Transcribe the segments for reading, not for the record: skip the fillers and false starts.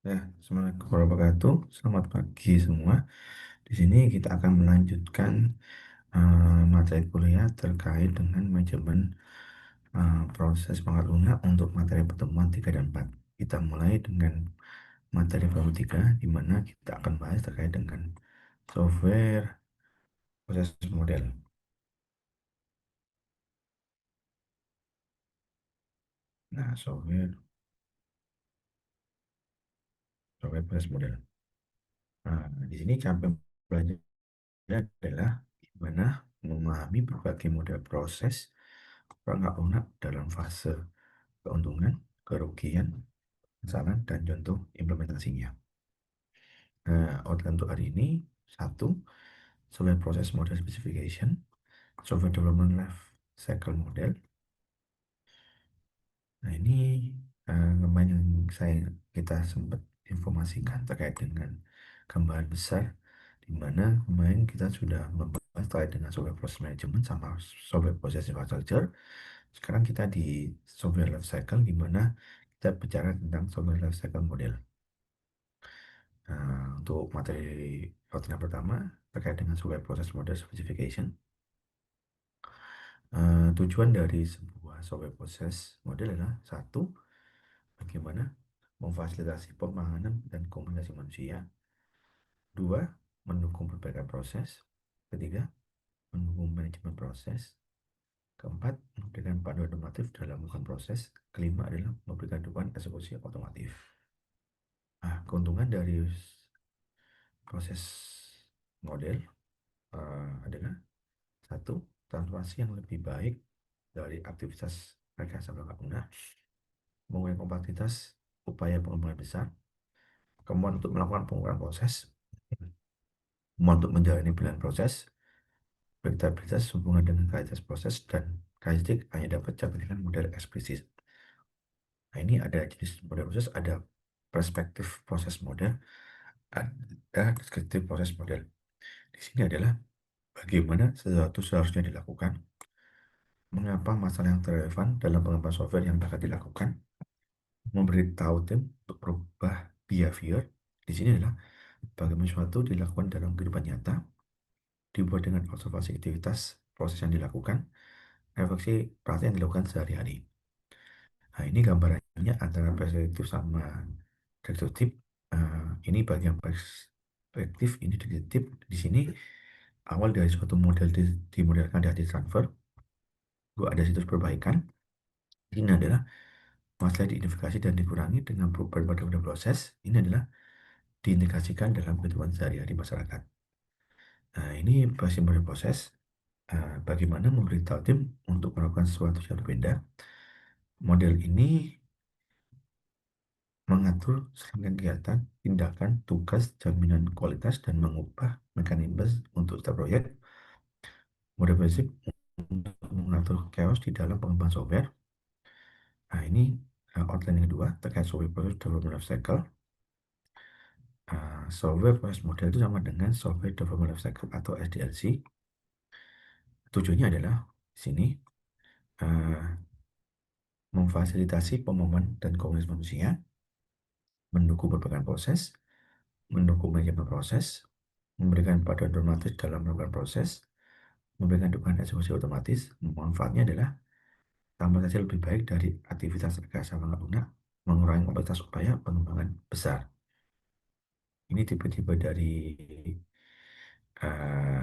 Ya, Assalamualaikum warahmatullahi wabarakatuh. Selamat pagi semua. Di sini kita akan melanjutkan materi kuliah terkait dengan manajemen proses pengolahan lunak untuk materi pertemuan 3 dan 4. Kita mulai dengan materi pertemuan 3, di mana kita akan bahas terkait dengan software proses model. Nah, software proses model. Nah, di sini cara belajar adalah gimana memahami berbagai model proses perangkat lunak dalam fase keuntungan, kerugian, kesalahan, dan contoh implementasinya. Nah, outline untuk hari ini, satu, software process model specification, software development life cycle model. Nah, ini kemarin yang kita sempat informasikan terkait dengan gambaran besar, di mana kemarin kita sudah membahas terkait dengan software process management sama software process infrastructure. Sekarang kita di software life cycle, di mana kita bicara tentang software life cycle model. Untuk materi yang pertama terkait dengan software process model specification. Tujuan dari sebuah software process model adalah satu, bagaimana memfasilitasi pemahaman dan komunikasi manusia. Dua, mendukung perbaikan proses. Ketiga, mendukung manajemen proses. Keempat, memberikan panduan normatif dalam melakukan proses. Kelima adalah memberikan dukungan eksekusi otomatis. Nah, keuntungan dari proses model adalah satu, transformasi yang lebih baik dari aktivitas rekayasa perangkat lunak, mengurangi kompleksitas upaya pengembangan besar, kemampuan untuk melakukan pengukuran proses, kemampuan untuk menjalani pilihan proses, predictabilitas hubungan dengan kualitas proses, dan karakteristik hanya dapat dicapai dengan model eksplisit. Nah, ini ada jenis model proses, ada perspektif proses model, ada deskriptif proses model. Di sini adalah bagaimana sesuatu seharusnya dilakukan, mengapa masalah yang relevan dalam pengembangan software yang dapat dilakukan, memberitahu tim untuk berubah behavior. Di sini adalah bagaimana sesuatu dilakukan dalam kehidupan nyata, dibuat dengan observasi aktivitas proses yang dilakukan, refleksi praktik yang dilakukan sehari-hari. Nah, ini gambarannya antara perspektif sama deskriptif. Ini bagian perspektif, ini deskriptif. Di sini awal dari suatu model dimodelkan dari transfer, lalu ada situs perbaikan. Ini adalah masalah diidentifikasi dan dikurangi dengan perubahan pada model proses. Ini adalah diintegrasikan dalam kehidupan sehari-hari masyarakat. Nah, ini versi model proses. Bagaimana memberitahu tim untuk melakukan sesuatu yang berbeda. Model ini mengatur serangkaian kegiatan, tindakan, tugas, jaminan kualitas, dan mengubah mekanisme untuk setiap proyek. Model basic untuk mengatur chaos di dalam pengembangan software. Nah, ini outline yang kedua terkait software process development life cycle. Software process model itu sama dengan software development life cycle atau SDLC. Tujuannya adalah di sini uh, memfasilitasi pemahaman dan komunikasi manusia, mendukung berbagai proses, mendukung manajemen proses, memberikan panduan normatif dalam melakukan proses, memberikan dukungan eksekusi otomatis. Manfaatnya adalah tambah hasil lebih baik dari aktivitas rekayasa perangkat lunak, mengurangi kompleksitas upaya pengembangan besar. Ini tipe-tipe dari uh,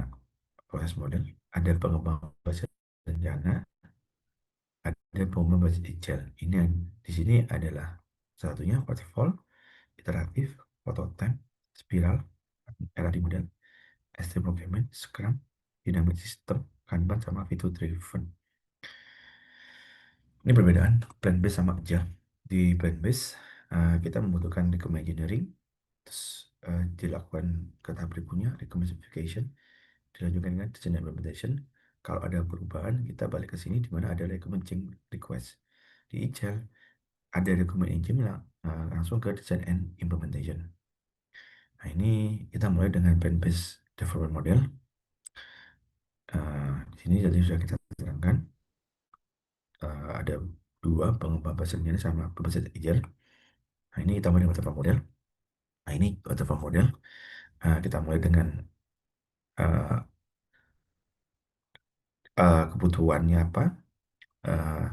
proses model. Ada pengembangan berbasis rencana, ada pengembangan berbasis agile. Ini yang di sini adalah satunya waterfall, iteratif, prototype, spiral, era di model, extreme programming, scrum, dynamic system, kanban, sama fitur driven. Ini perbedaan plan based sama agile. Di plan based kita membutuhkan requirement engineering, terus dilakukan ke tahap berikutnya requirement specification, dilanjutkan dengan design and implementation. Kalau ada perubahan kita balik ke sini di mana ada requirement change request. Di agile ada requirement engine langsung ke design and implementation. Nah, ini kita mulai dengan plan based development model. Di sini jadi sudah kita terangkan ada dua, pengembang bahasa sama berbasis agile. Nah, ini kita mulai dengan model. Nah, ini waterfall model. Kita mulai dengan eh, kebutuhannya apa, eh,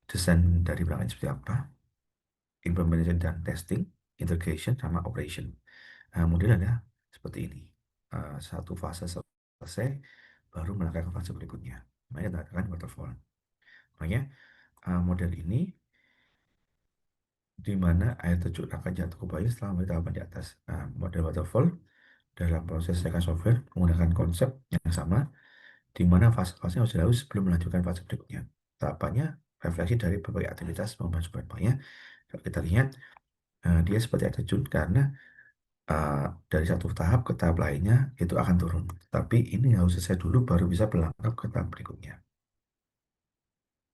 desain dari belakangnya seperti apa, implementation dan testing, integration, sama operation. Modelnya seperti ini. Satu fase selesai, baru melakukan fase berikutnya. Makanya kita katakan waterfall. Makanya model ini di mana air terjun akan jatuh ke bawah setelah melalui tahapan di atas. Model waterfall dalam proses cycle software menggunakan konsep yang sama, di mana fase-fase harus dilalui sebelum melanjutkan fase berikutnya. Tahapannya refleksi dari berbagai aktivitas membantu banyak. Kalau kita lihat, dia seperti air terjun karena uh, dari satu tahap ke tahap lainnya itu akan turun. Tapi ini harus selesai dulu baru bisa berlangkah ke tahap berikutnya.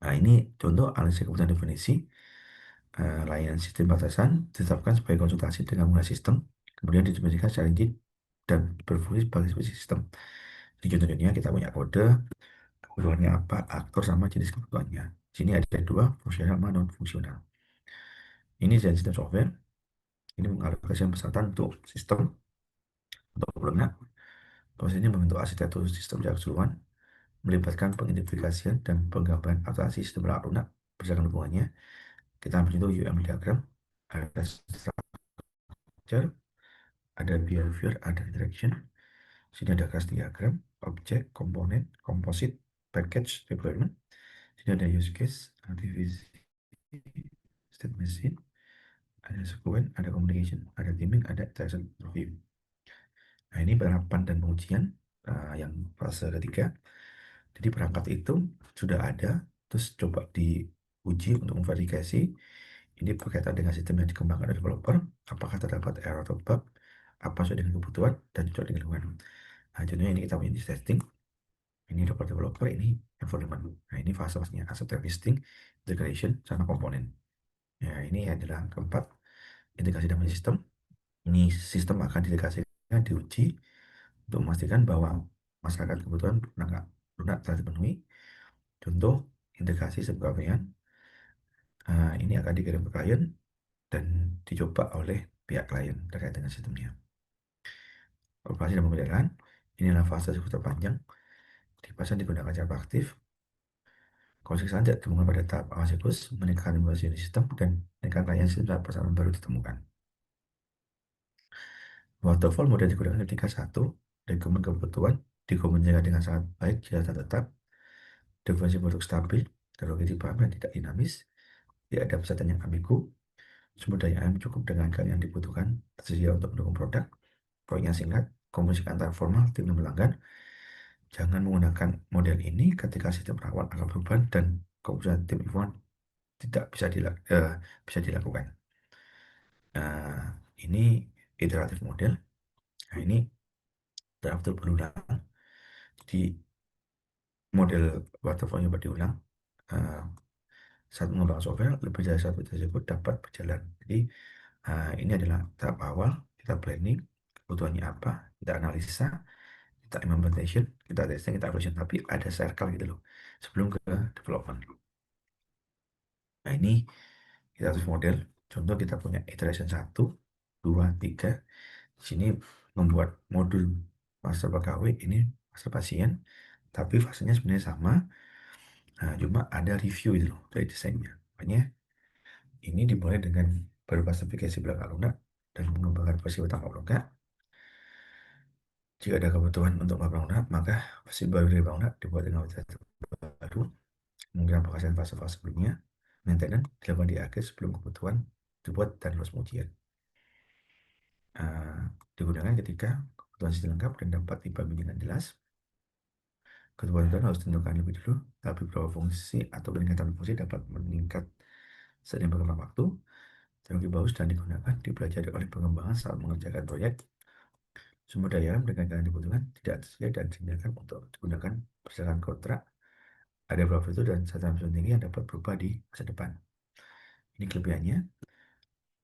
Nah, ini contoh analisis kebutuhan definisi. Layanan sistem batasan ditetapkan sebagai konsultasi dengan menggunakan sistem, kemudian didefinisikan secara rigid dan berfungsi sebagai sebuah sistem. Di contohnya kita punya kode, kebutuhannya apa, aktor sama jenis kebutuhannya. Di sini ada dua, fungsional sama non-fungsional. Ini desain sistem software, ini mengalokasikan peserta untuk sistem, untuk lunak. Proses ini membentuk arsitektur sistem secara keseluruhan, melibatkan pengidentifikasian dan penggambaran abstraksi sistem lunak berdasarkan hubungannya. Kita ambil contoh UML diagram, ada structure, ada behavior, ada interaction. Sini ada class diagram, object, komponen, composite, package, deployment. Sini ada use case, divisi, state machine, ada sequence, ada communication, ada theming, ada interaction review. Nah, ini penerapan dan pengujian yang fase ketiga. Jadi perangkat itu sudah ada, terus coba diuji untuk memverifikasi ini berkaitan dengan sistem yang dikembangkan oleh developer, apakah terdapat error atau bug, apa sesuai dengan kebutuhan, dan cocok dengan lingkungan. Nah, contohnya ini kita punya testing, ini developer, ini environment. Nah, ini fase-fasenya acceptance testing, integration, sama komponen. Ya, ini adalah keempat, integrasi dengan sistem. Ini sistem akan diintegrasikan, diuji untuk memastikan bahwa masyarakat kebutuhan lunak telah dipenuhi. Contoh, integrasi sebuah varian, ini akan dikirim ke klien dan dicoba oleh pihak klien terkait dengan sistemnya. Operasi dan pemeliharaan, inilah fase cukup terpanjang. Di fase digunakan cara aktif, konsep saja ditemukan pada tahap awal siklus, meningkatkan inovasi sistem, dan meningkatkan layanan sistem saat persoalan baru ditemukan. Waterfall mudah digunakan ketika satu, dokumen kebutuhan dikomunikasikan dengan sangat baik jika data tetap, definisi produk stabil, teknologi dipahami dan tidak dinamis, tidak ada peserta yang ambigu, sumber daya alam cukup dengan harga yang dibutuhkan, tersedia untuk mendukung produk, proyeknya singkat, komunikasi antar formal, tim dan pelanggan. Jangan menggunakan model ini ketika sistem rawan akan berubah dan keputusan tim Ivan tidak bisa dilakukan. Nah, ini iteratif model. Nah, ini dalam berulang. Jadi model waterfall yang diulang. Uh, Saat mengembangkan software, lebih dari satu tersebut dapat berjalan. Jadi ini adalah tahap awal, kita planning, kebutuhannya apa, kita analisa, kita implementation, kita testing, kita evaluation. Tapi ada circle gitu loh, sebelum ke development. Nah, ini kita harus model. Contoh kita punya iteration 1, 2, 3. Di sini membuat modul master pegawai, ini master pasien. Tapi fasenya sebenarnya sama. Nah, cuma ada review itu loh dari desainnya. Makanya ini dimulai dengan berupa spesifikasi belakang lunak dan mengembangkan versi utama lunak. Jika ada kebutuhan untuk belakang lunak, maka versi baru dari belakang lunak dibuat dengan metode baru. Mungkin penghasilan fase-fase sebelumnya, maintenance dilakukan di akhir sebelum kebutuhan dibuat dan lulus ujian. Uh, Digunakan ketika kebutuhan sistem lengkap dan dapat dibandingkan jelas. Kebutuhan itu harus ditentukan lebih dulu, tapi beberapa fungsi atau peningkatan fungsi dapat meningkat seiring berkembang waktu. Teknologi baru dan digunakan dipelajari oleh pengembangan saat mengerjakan proyek. Sumber daya alam dengan yang dibutuhkan tidak tersedia dan disediakan untuk digunakan berdasarkan kontrak. Ada beberapa fitur dan catatan tinggi yang dapat berubah di masa depan. Ini kelebihannya,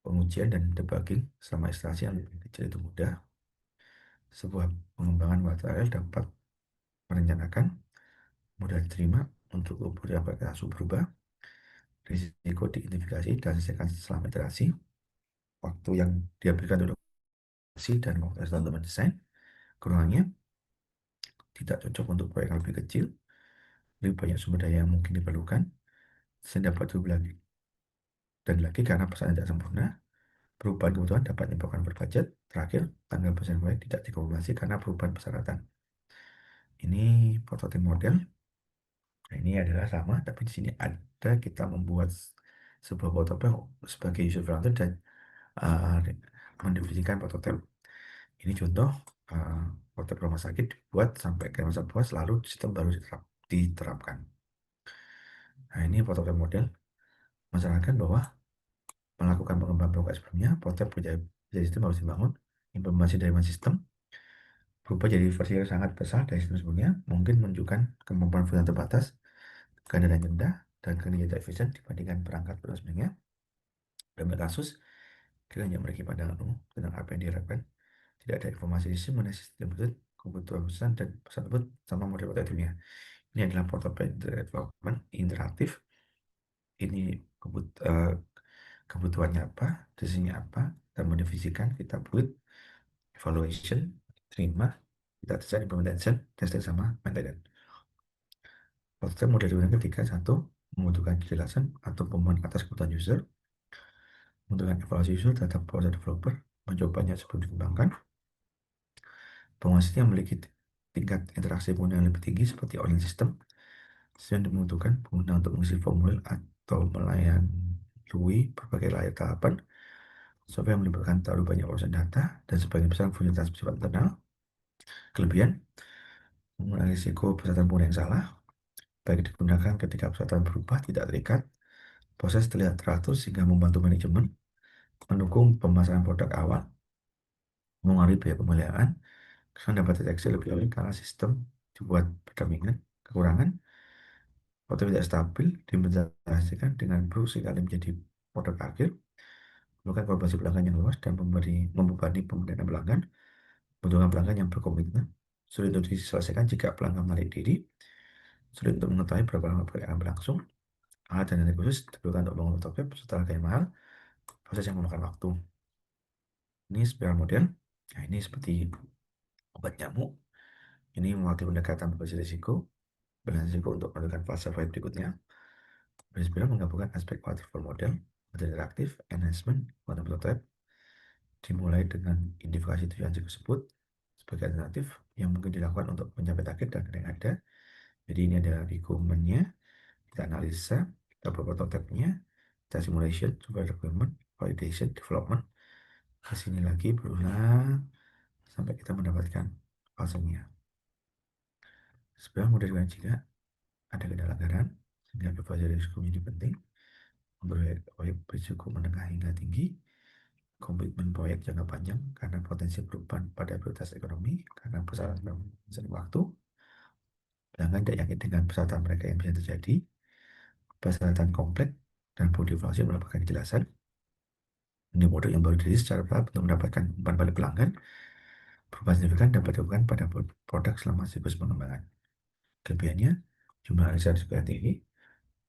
pengujian dan debugging selama instalasi yang lebih kecil itu mudah. Sebuah pengembangan material dapat merencanakan, mudah diterima untuk beberapa aplikasi berubah, risiko diidentifikasi dan selesaikan selama iterasi. waktu yang dihabiskan untuk adaptasi dan waktu untuk mendesain. Kekurangannya tidak cocok untuk proyek yang lebih kecil, lebih banyak sumber daya yang mungkin diperlukan, desain dapat diubah lagi dan lagi karena pesanan tidak sempurna. Perubahan kebutuhan dapat menyebabkan berbudget. Terakhir, tanggal pesanan proyek tidak dikonfirmasi karena perubahan persyaratan. Ini prototip model. Nah, ini adalah sama, tapi di sini ada kita membuat sebuah prototip sebagai user fronted dan uh, mendefinisikan prototip. Ini contoh uh, prototip rumah sakit dibuat sampai ke masa puas, lalu sistem baru diterapkan. Nah, ini prototip model. Masyarakat bahwa melakukan pengembangan program sebelumnya, prototip kerja sistem harus dibangun, implementasi dari sistem berubah jadi versi yang sangat besar dari sistem sebelumnya, mungkin menunjukkan kemampuan funcsional terbatas, keadaan rendah, dan kinerja tidak efisien dibandingkan perangkat pada sebelumnya. Dalam kasus, kita hanya memiliki pandangan umum tentang apa yang diharapkan, tidak ada informasi sistem mengenai sistem tersebut, kebutuhan pesan dan pesan tersebut sama model pada dunia. Ini adalah portfolio development interaktif. Ini kebutuhannya apa, desainnya apa, dan mendefinisikan kita buat evaluation, terima, kita desain, implementation, testing sama maintenance. Proses model digunakan ketika satu, membutuhkan kejelasan atau pemahaman atas kebutuhan user, membutuhkan evaluasi user terhadap proses developer, mencobanya sebelum dikembangkan, pengusaha yang memiliki tingkat interaksi pengguna yang lebih tinggi seperti online system, yang membutuhkan pengguna untuk mengisi formulir atau melayani berbagai layar tahapan, software yang melibatkan terlalu banyak urusan data, dan sebagian besar fungsionalitas bersifat internal. Kelebihan, mengurangi risiko persyaratan pengguna yang salah, baik digunakan ketika persyaratan berubah tidak terikat, proses terlihat teratur sehingga membantu manajemen, mendukung pemasaran produk awal, mengurangi biaya pemeliharaan, karena dapat deteksi lebih awal karena sistem dibuat berdampingan. Kekurangan, produk tidak stabil, diimplementasikan dengan buruk sekali menjadi produk akhir, bukan kolaborasi pelanggan yang luas dan membebani pemberdayaan pelanggan, membutuhkan pelanggan yang berkomitmen, sulit untuk diselesaikan jika pelanggan menarik diri, sulit untuk mengetahui berapa lama proyek akan berlangsung, alat dan dana khusus diperlukan untuk membangun prototip setelah harga mahal, proses yang memakan waktu. Ini spiral model. Nah, ini seperti obat nyamuk. Ini mewakili pendekatan berbasis risiko, dengan risiko untuk menentukan fase proyek berikutnya. Spiral menggabungkan aspek waterfall model, model interaktif, enhancement, model prototype, dimulai dengan identifikasi tujuan tersebut sebagai alternatif yang mungkin dilakukan untuk mencapai target dan yang ada. Jadi ini adalah requirement-nya, kita analisa, kita buat prototipenya, kita simulation, coba requirement, validation, development, ke sini lagi berulang sampai kita mendapatkan fasenya. Sebenarnya model jika ada kendala anggaran, sehingga evaluasi risiko menjadi penting, proyek berisiko menengah hingga tinggi, komitmen proyek jangka panjang karena potensi perubahan pada prioritas ekonomi, karena persyaratan waktu, pelanggan tidak yakin dengan persyaratan mereka yang bisa terjadi, persyaratan kompleks, dan perlu dievaluasi mendapatkan kejelasan. Ini model yang baru dirilis secara bertahap untuk mendapatkan umpan balik pelanggan. Perubahan signifikan dapat dilakukan pada produk selama siklus pengembangan. Kelebihannya, jumlah riset juga tinggi,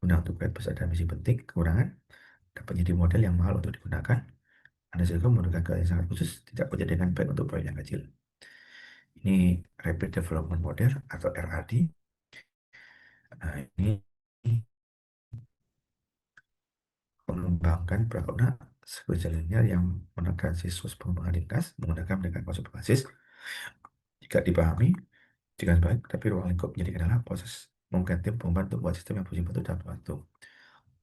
guna untuk proyek besar dan misi penting. Kekurangan, dapat menjadi model yang mahal untuk digunakan. Anda juga membutuhkan keahlian sangat khusus, tidak bekerja dengan baik untuk proyek yang kecil. Ini Rapid Development Model atau RAD. Nah, ini mengembangkan prakona sequential linear yang menekan siklus pengembangan ringkas menggunakan pendekatan konsep berbasis. Jika dipahami, jika baik, tapi ruang lingkup menjadi adalah proses menggunakan tim pengembangan untuk membuat sistem yang fungsi bentuk dalam waktu.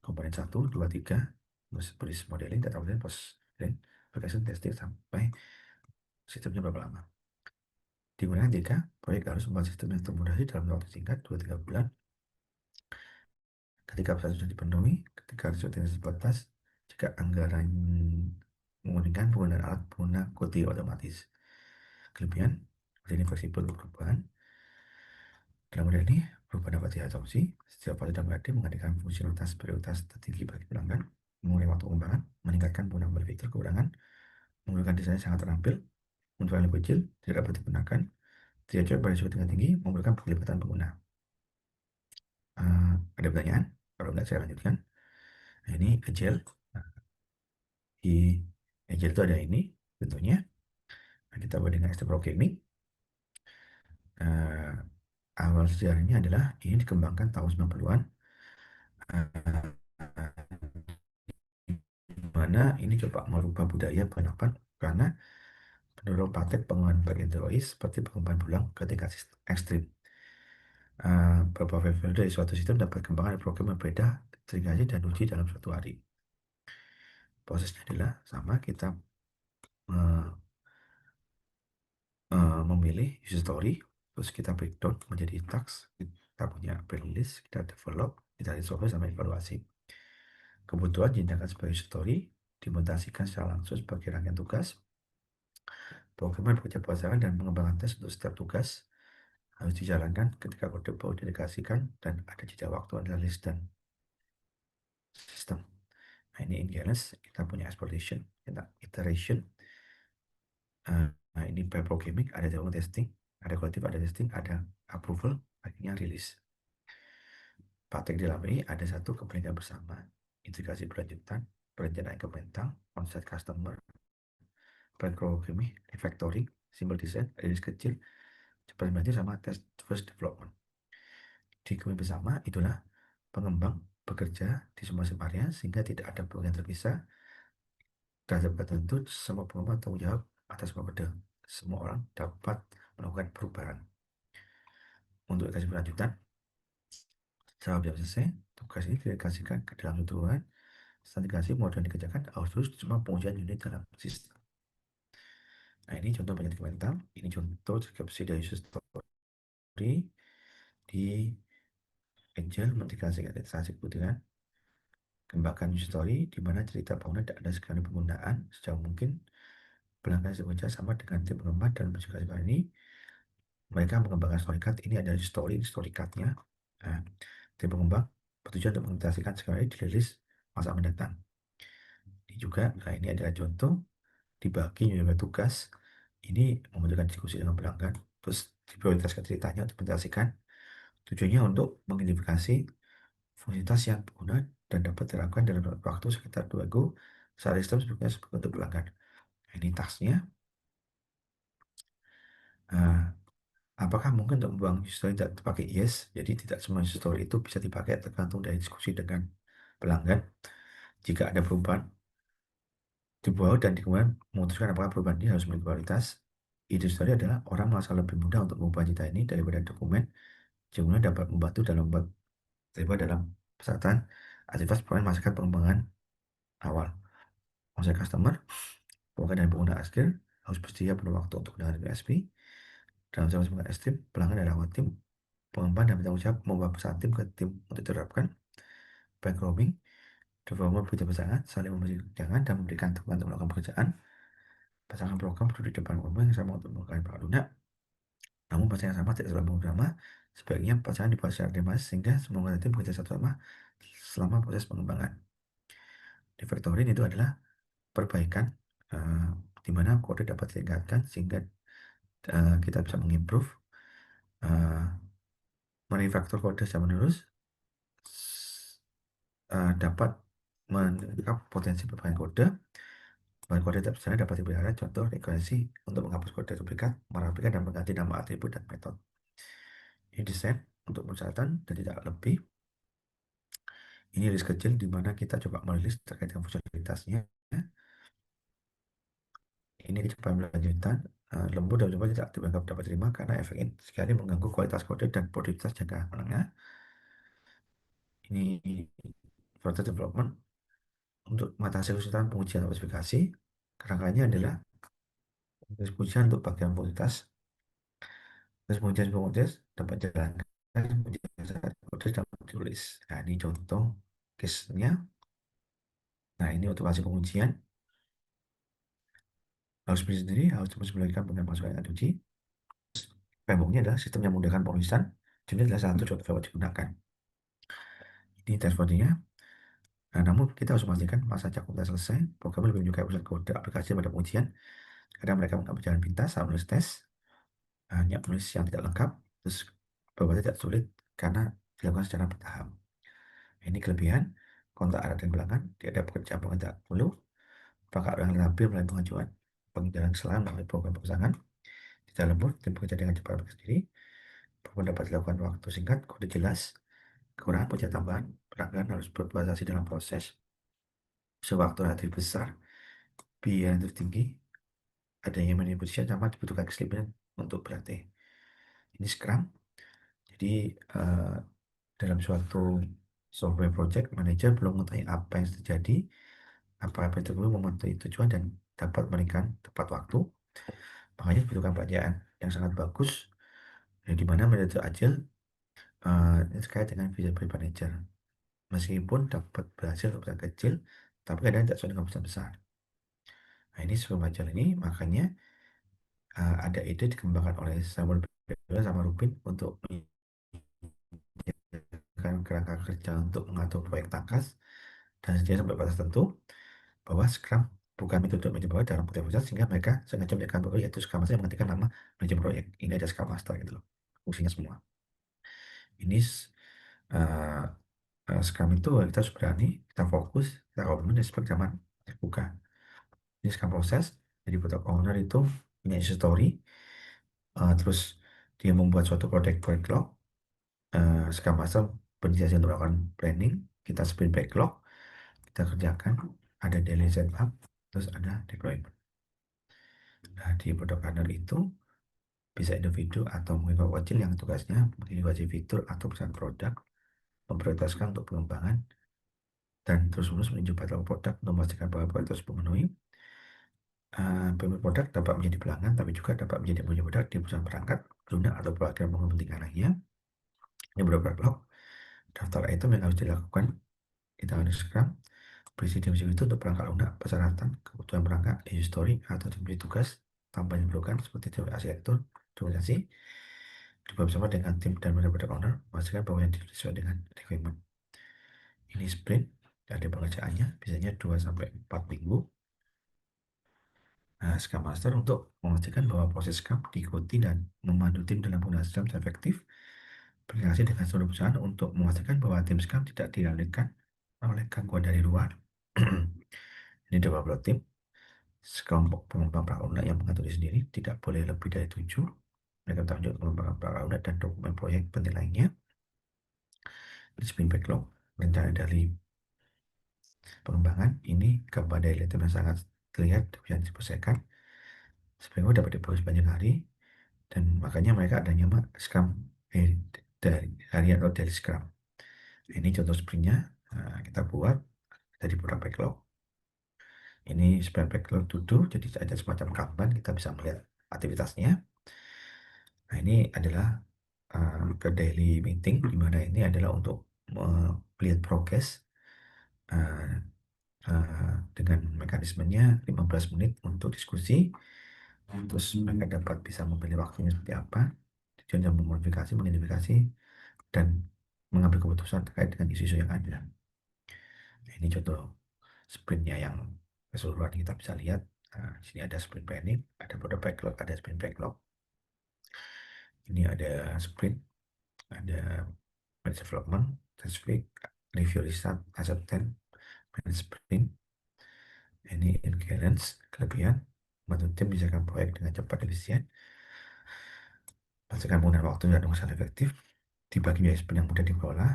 Komponen 1, 2, 3, proses modeling, data modeling, proses application testing sampai sistemnya berapa lama. Digunakan jika proyek harus membuat sistem yang termodasi dalam waktu singkat 2-3 bulan. Ketika proses sudah dipenuhi, ketika resource terbatas, jika anggaran memungkinkan penggunaan alat pengguna kode otomatis. Kelebihan, model ini fleksibel untuk perubahan. Dalam model ini, perubahan dapat diadopsi setiap fase dalam AD menghadirkan fungsionalitas prioritas tertinggi bagi pelanggan, mengurangi waktu pengembangan, meningkatkan penggunaan berpikir kekurangan, menggunakan desain yang sangat terampil, untuk yang lebih kecil, tidak dapat digunakan, tidak cocok pada suhu tingkat tinggi, memerlukan pelibatan pengguna. Ada pertanyaan? Kalau enggak, saya lanjutkan. Nah, ini agile. Agile itu ada ini tentunya. Nah, kita mulai dengan step programming. Eh, Awal sejarahnya adalah ini dikembangkan tahun 90-an. Di mana ini coba merubah budaya penerapan karena mendorong praktek pengembangan bagian teroris seperti pengembangan pulang ke tingkat ekstrim. Beberapa variabel dari suatu sistem dapat kembangkan program yang berbeda, terintegrasi dan uji dalam suatu hari. Prosesnya adalah sama, kita eh, memilih user story, terus kita breakdown menjadi task, kita punya playlist, kita develop, kita resolve sama evaluasi. Kebutuhan dinyatakan sebagai user story, dimutasikan secara langsung sebagai rangkaian tugas. Programmer bekerja berdasarkan dan mengembangkan tes untuk setiap tugas harus dijalankan ketika kode baru didedikasikan dan ada jeda waktu analis dan sistem. Nah, ini ingest, kita punya exploration, kita iteration. Nah, ini pair programming, ada development testing, ada kolektif, ada testing, ada approval, akhirnya rilis. Praktek di dalam ini ada satu kepentingan bersama, integrasi berlanjutan, perencanaan incremental, on-site customer, pair programming, refactoring, simple design, rilis kecil, cepat belajar sama test first development. Di kepentingan bersama itulah pengembang bekerja di semua area sehingga tidak ada peluang yang terpisah. Terhadap tertentu, semua pengembang tanggung jawab atas kode. Semua orang dapat melakukan perubahan. Untuk kasih berlanjutan, setelah jam selesai, tugas ini didedikasikan ke dalam tujuan. Setelah dikasih, modal dikerjakan harus terus cuma pengujian unit dalam sistem. Nah, ini contoh banyak mental. Ini contoh deskripsi dari user story di Angel mengintegrasikan transaksi kebutuhan. Kembangkan user story di mana cerita bangunan tidak ada sekali penggunaan sejauh mungkin. Pelanggan bekerja sama dengan tim pengembang dan menjaga ini. Mereka mengembangkan story card. Ini adalah story cardnya. Nah, tim pengembang bertujuan untuk mengintegrasikan sekali dirilis masa mendatang. Ini juga, nah ini adalah contoh dibagi menjadi tugas. Ini membutuhkan diskusi dengan pelanggan, terus diprioritaskan ceritanya untuk menjelaskan. Tujuannya untuk mengidentifikasi fungsitas yang pengguna dan dapat dilakukan dalam waktu sekitar 2 minggu saat sistem sebelumnya untuk pelanggan. Nah, ini tasnya. Nah, apakah mungkin untuk membuang story tidak terpakai? Yes, jadi tidak semua story itu bisa dipakai tergantung dari diskusi dengan pelanggan. Jika ada perubahan dibuat dan kemudian memutuskan apakah perubahan ini harus memiliki kualitas. Ide story adalah orang merasa lebih mudah untuk mengubah cerita ini daripada dokumen, sehingga dapat membantu dalam membuat terlibat dalam pesertaan aktivitas masyarakat pengembangan awal. Maksud customer, pengguna dan pengguna akhir harus bersedia penuh waktu untuk mendengar PSP. Dalam sama semangat ekstrim, pelanggan adalah tim pengembang dan bertanggung jawab membawa pesan tim ke tim untuk diterapkan. Backrooming, developer bekerja bersama, saling memberi jangan dan memberikan dukungan untuk melakukan pekerjaan. Pasangan program duduk di depan umum yang sama untuk melakukan perang lunak. Namun pasangan yang sama tidak selalu bersama. Sebaiknya pasangan dibuat secara dinamis sehingga semua anggota tim bekerja satu sama selama proses pengembangan. Refactoring itu adalah perbaikan eh, di mana kode dapat ditingkatkan sehingga kita bisa mengimprove manufaktur kode secara menerus dapat menangkap potensi perbaikan kode. Bahan kode tetap sana dapat dipelihara, contoh rekursi untuk menghapus kode duplikat, merapikan dan mengganti nama atribut dan metode. Ini desain untuk pencatatan dan tidak lebih. Ini list kecil di mana kita coba merilis terkait dengan fungsionalitasnya. Ini kecepatan lanjutan lembut dan coba tidak dianggap dapat terima karena efek ini sekali mengganggu kualitas kode dan produktivitas jangka menengah. Ini further development untuk mengatasi kesulitan pengujian spesifikasi. Kerangkanya adalah pengujian untuk bagian kualitas, terus pengujian dapat jalankan pengujian kode dapat ditulis. Nah, ini contoh case-nya. Nah, ini otomasi pengujian. Harus beli sendiri, harus terus memberikan pendapat masukan yang diuji. Frameworknya adalah sistem yang memudahkan penulisan. Ini adalah satu contoh framework digunakan. Ini dashboardnya. Nah, namun kita harus memastikan masa cakupan selesai. Program lebih menyukai urusan kode aplikasi pada pengujian. Karena mereka mengambil jalan pintas saat menulis tes. Hanya menulis yang tidak lengkap. Terus beberapa tidak sulit karena dilakukan secara bertahap. Ini kelebihan. Kontak arah dan belakang. Tidak ada pekerjaan pengerjaan dulu. apakah orang labil melalui pengajuan pengejaran kesalahan melalui program perusahaan. Di dalam board, tim bekerja dengan cepat sendiri, apapun dapat dilakukan waktu singkat, kode jelas, kekurangan pekerja tambahan, pelanggan harus berprestasi dalam proses, sewaktu relatif besar, biaya yang tertinggi, adanya manipulasi sama dibutuhkan keselipatan untuk berlatih. Ini Scrum. Jadi eh, dalam suatu software project, manager belum mengetahui apa yang terjadi, apa-apa itu perlu memenuhi tujuan dan dapat memberikan tepat waktu. Makanya dibutuhkan pekerjaan yang sangat bagus, di mana manajer agile ini terkait dengan visi dari manager. Meskipun dapat berhasil untuk perusahaan kecil, tapi kadang tidak sesuai dengan perusahaan besar. Nah, ini sebelum agile ini, makanya ada ide dikembangkan oleh Samuel Beckett sama Rubin untuk kerangka kerja untuk mengatur proyek tangkas dan seterusnya sampai batas tertentu, bahwa Scrum bukan metode mencoba dalam proyek besar, sehingga mereka sengaja menjadikan proyek yaitu Scrum Master yang menghentikan nama manajemen proyek. Ini ada Scrum Master gitu loh, fungsinya semua. Ini uh, Scrum itu kita harus berani, kita fokus, kita komitmen, dan sebagai zaman terbuka. Ini Scrum proses, jadi product owner itu punya isi story, terus dia membuat suatu project backlog, Scrum Master berinisiasi untuk melakukan planning, kita sprint backlog, kita kerjakan, ada daily setup, terus ada deployment. Nah, di product owner itu bisa individu atau mungkin kelompok kecil yang tugasnya mengedukasi fitur atau perusahaan produk, memprioritaskan untuk pengembangan, dan terus-menerus meninjau batal produk untuk memastikan bahwa produk tersebut memenuhi. Pemilik produk dapat menjadi pelanggan, tapi juga dapat menjadi penyedia produk di perusahaan perangkat, lunak, atau perwakilan kepentingan lainnya. Ini beberapa blok. Daftar item yang harus dilakukan di tangan Scrum. Berisi di itu untuk perangkat lunak, persyaratan, kebutuhan perangkat, history, atau diberi tugas tanpa diperlukan seperti teori arsitektur, dokumentasi. Dibuat bersama dengan tim dan product owner, memastikan bahwa yang sesuai dengan requirement. Ini sprint, ada pengerjaannya, biasanya 2 sampai 4 minggu. Nah, Scrum Master untuk memastikan bahwa proses Scrum diikuti dan memandu tim dalam penggunaan Scrum secara efektif, berkoordinasi dengan seluruh perusahaan untuk memastikan bahwa tim Scrum tidak dialihkan oleh gangguan dari luar. Ini beberapa tim, sekelompok pengembang prakarya yang mengatur diri sendiri, tidak boleh lebih dari 7. Mereka bertanggung jawab mengembangkan prakarya dan dokumen proyek penting lainnya. Sprint backlog, rencana dari pengembangan, ini gambar dari item yang sangat terlihat bisa diselesaikan. Sebenarnya dapat dibuat sepanjang hari, dan makanya mereka ada nama Scrum dari harian atau daily Scrum. Ini contoh sprintnya, kita buat dari produk backlog. Ini sprint backlog to do, jadi ada semacam Kanban, kita bisa melihat aktivitasnya. Nah, ini adalah ke daily meeting, di mana ini adalah untuk melihat progress uh, dengan mekanismenya 15 menit untuk diskusi. Terus mereka dapat bisa memilih waktunya seperti apa, tujuannya memodifikasi, mengidentifikasi, dan mengambil keputusan terkait dengan isu-isu yang ada. Nah, ini contoh sprintnya yang keseluruhan kita bisa lihat. Nah, di sini ada sprint planning, ada product backlog, ada sprint backlog. Ini ada sprint, ada manage development, test week, review result, acceptance, manage sprint. Ini inherence, kelebihan, membantu tim mengerjakan proyek dengan cepat dan efisien, pastikan penggunaan waktu dan usaha efektif, dibagi menjadi sprint yang mudah dikelola,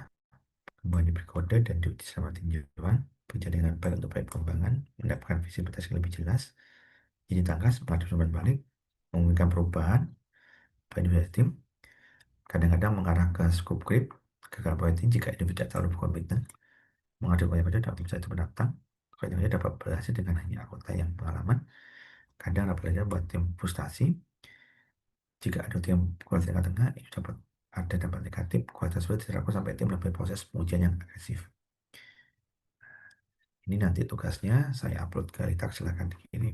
kembali berkode dan diuji selama tinjauan, berjalan dengan baik untuk proyek pengembangan, mendapatkan visibilitas yang lebih jelas, jadi tangkas, melatih sumber balik, memungkinkan perubahan, pada tim, kadang-kadang mengarah ke scope creep, gagal pointing jika individu tidak terlalu berkomitmen, mengadu banyak pada dalam bisa itu mendatang, kadang-kadang dapat berhasil dengan hanya anggota yang pengalaman, kadang dapat belajar buat tim frustasi, jika ada tim kualitas tengah-tengah, itu dapat ada dampak negatif, kualitas sulit dilakukan sampai tim lebih proses pengujian yang agresif. Ini nanti tugasnya saya upload ke Ritak, silahkan dikirim.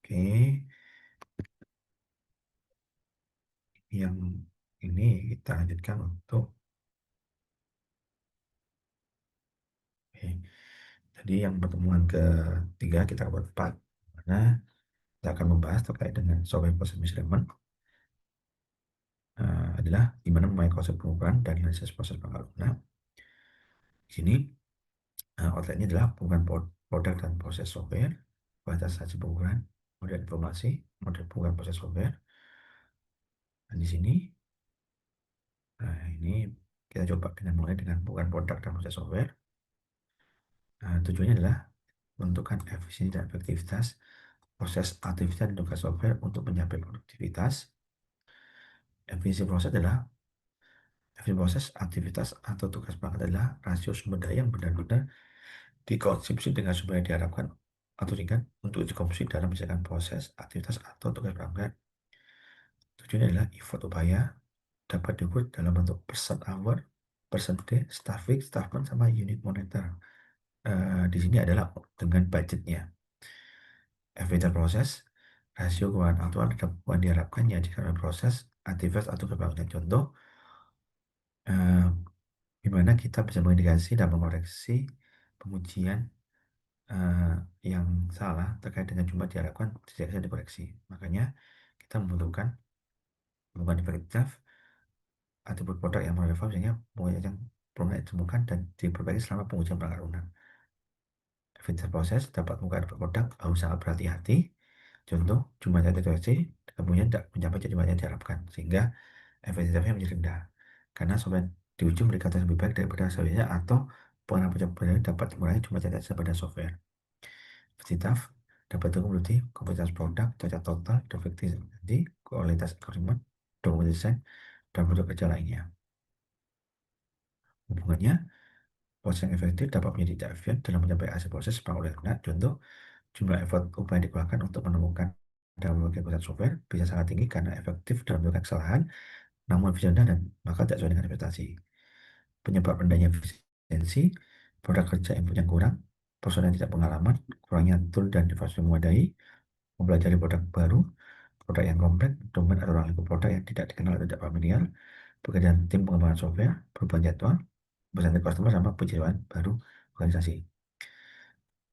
Oke, yang ini kita lanjutkan untuk oke. Jadi yang pertemuan ketiga kita buat 4, karena kita akan membahas terkait dengan software process measurement, adalah gimana memahami konsep pengukuran dan analisis proses pembangunan. Di sini outline-nya adalah pengukuran produk dan proses software, kualitas pengukuran, model informasi, model pengukuran proses software. Dan di sini, nah ini kita coba dengan mulai dengan pengukuran produk dan proses software. Nah, tujuannya adalah menentukan efisiensi dan efektivitas proses aktivitas dan tugas software untuk mencapai produktivitas. Efisiensi proses aktivitas atau tugas perangkat adalah rasio sumber daya yang benar-benar dikonsumsi dengan sumber yang diharapkan atau ringan untuk dikonsumsi dalam menjalankan proses, aktivitas, atau tugas perangkat. Tujuannya adalah effort upaya dapat diukur dalam bentuk percent hour, percent day, staff week, staff month, sama unit monitor. Di sini adalah dengan budgetnya. Efficiency proses, rasio keuangan aktual terhadap keuangan diharapkan yang dalam proses, aktivitas, atau kebangunan. Contoh, eh, di mana kita bisa mengindikasi dan mengoreksi pengujian eh, yang salah terkait dengan jumlah diharapkan tidak bisa dikoreksi. Makanya kita membutuhkan bukan efektif atribut produk yang relevan sehingga pengujian yang perlu ditemukan dan diperbaiki selama pengujian pelanggaran undang. Efisiensi proses dapat mengubah produk harus sangat berhati-hati. Contoh, jumlahnya deteksi kemudian tidak mencapai jumlah yang diharapkan sehingga efektivitasnya menjadi rendah. Karena software di ujung berdikata lebih baik daripada sebelumnya atau pengalaman pencapaian dapat mengurangi jumlah catatan pada software. Efektif dapat berarti kompetensi produk, cacat total, defektivitas, kualitas eksperimen, dokumen desain, dan produk kerja lainnya. Hubungannya, proses yang efektif dapat menjadi tidak efisien dalam mencapai hasil proses oleh karena contoh jumlah effort upaya yang dikeluarkan untuk menemukan dan membagikan perusahaan software bisa sangat tinggi karena efektif dalam melakukan kesalahan, namun efisien dan maka tidak sesuai dengan ekspektasi. Penyebab rendahnya efisiensi, produk kerja input yang kurang, personel yang tidak pengalaman, kurangnya tool dan infrastruktur memadai, mempelajari produk baru, produk yang kompleks, domain atau orang lingkup produk yang tidak dikenal atau tidak familiar, pekerjaan tim pengembangan software, perubahan jadwal, pesan customer, sama penjualan baru organisasi.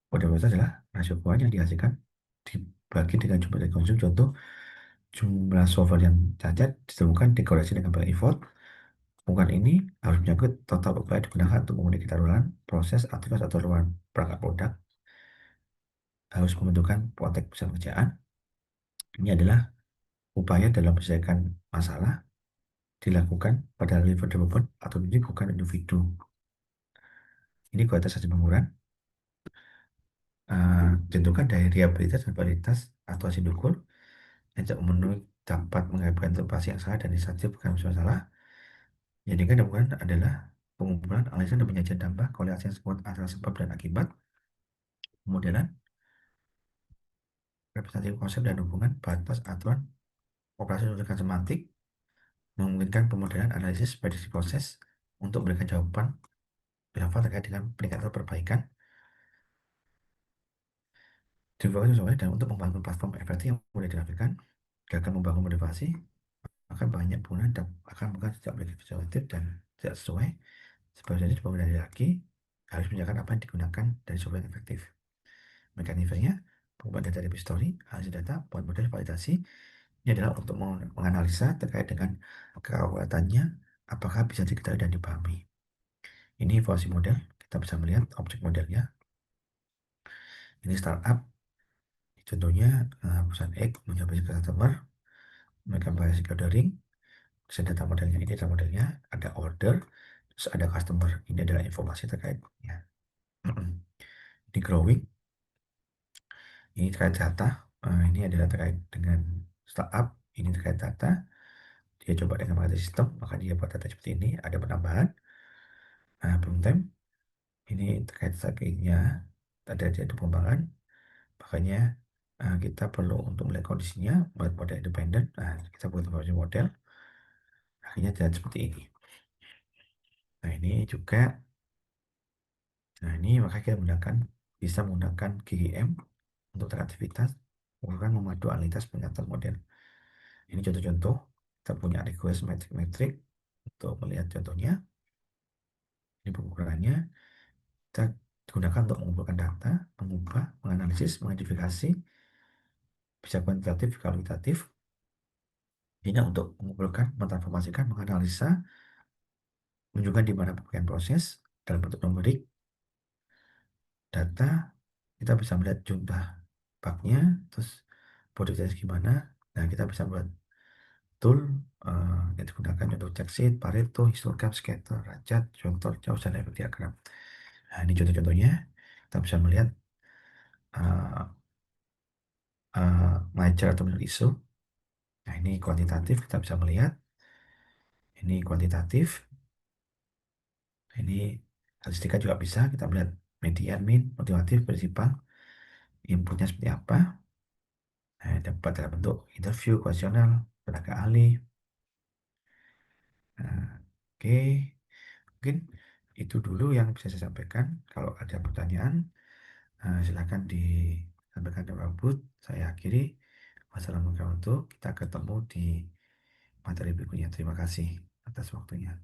Modalitas adalah rasio keuangan yang dihasilkan dibagi dengan jumlah dari konsum. Contoh, jumlah software yang cacat ditemukan dikoreksi dengan banyak effort. Bukan ini harus menyangkut total upaya digunakan untuk memenuhi ketaruhan proses, aktivitas, atau ruang perangkat produk. Harus membentukkan konteks besar kerjaan. Ini adalah upaya dalam menyelesaikan masalah dilakukan pada level development atau ini bukan individu. Ini kualitas hasil pengukuran. Tentukan dari reliabilitas dan kualitas atau hasil ukur yang tidak memenuhi dapat mengakibatkan interpretasi yang salah dan instansi bukan masalah. Jadi kan yang adalah pengumpulan, analisis, dan penyajian dampak korelasi yang sekuat antara sebab dan akibat, pemodelan, representasi konsep dan hubungan, batas, aturan, operasi menunjukkan semantik, memungkinkan pemodelan analisis prediksi proses untuk memberikan jawaban relevan terkait dengan peningkatan atau perbaikan, development software dan untuk membangun platform efektif yang mudah dirapikan, gagal membangun motivasi, maka banyak penggunaan akan bukan tidak efektif dan tidak sesuai. Sebenarnya penggunaan lagi harus menjaga apa yang digunakan dari software yang efektif. Mekanismenya, pengumpulan data dari history, hasil data, buat model validasi. Ini adalah untuk menganalisa terkait dengan kekuatannya, apakah bisa diketahui dan dipahami. Ini evaluasi model, kita bisa melihat objek modelnya. Ini startup, contohnya perusahaan X menyampaikan ke customer, mereka bahas ordering, desain data modelnya, ini data modelnya, ada order, terus ada customer, ini adalah informasi terkaitnya. Ini growing, ini terkait data, ini adalah terkait dengan startup, ini terkait data, dia coba dengan mengatasi sistem, maka dia buat data seperti ini, ada penambahan, belum time, ini terkait strateginya, ada pengembangan, makanya kita perlu untuk melihat kondisinya, buat model independen, kita buat informasi model, akhirnya jadi seperti ini. Nah ini juga, nah ini maka kita bisa menggunakan GGM untuk aktivitas, bukan memadu analitas penyataan model. Ini contoh-contoh, kita punya request metric untuk melihat contohnya. Ini pengukurannya, kita gunakan untuk mengumpulkan data, mengubah, menganalisis, mengidentifikasi, bisa kuantitatif, kualitatif. Ini untuk mengumpulkan, mentransformasikan, menganalisa, menunjukkan di mana pemberian proses dalam bentuk numerik, data, kita bisa melihat jumlah bugnya, terus produknya gimana. Nah, kita bisa buat tool yang digunakan untuk check sheet, Pareto, histogram, scatter, rajat, contoh, jauh, dan efek diagram. Nah, ini contoh-contohnya. Kita bisa melihat uh, major atau minor isu. Nah, ini kuantitatif, kita bisa melihat. Ini kuantitatif. Ini statistika juga bisa. Kita melihat median, mean, motivatif, prinsipal, inputnya seperti apa. Nah, dapat dalam bentuk interview, kuesioner, tenaga ahli. Nah, oke. Mungkin itu dulu yang bisa saya sampaikan. Kalau ada pertanyaan, silakan disampaikan di booth. Saya akhiri. Wassalamualaikum warahmatullahi wabarakatuh. Kita ketemu di materi berikutnya. Terima kasih atas waktunya.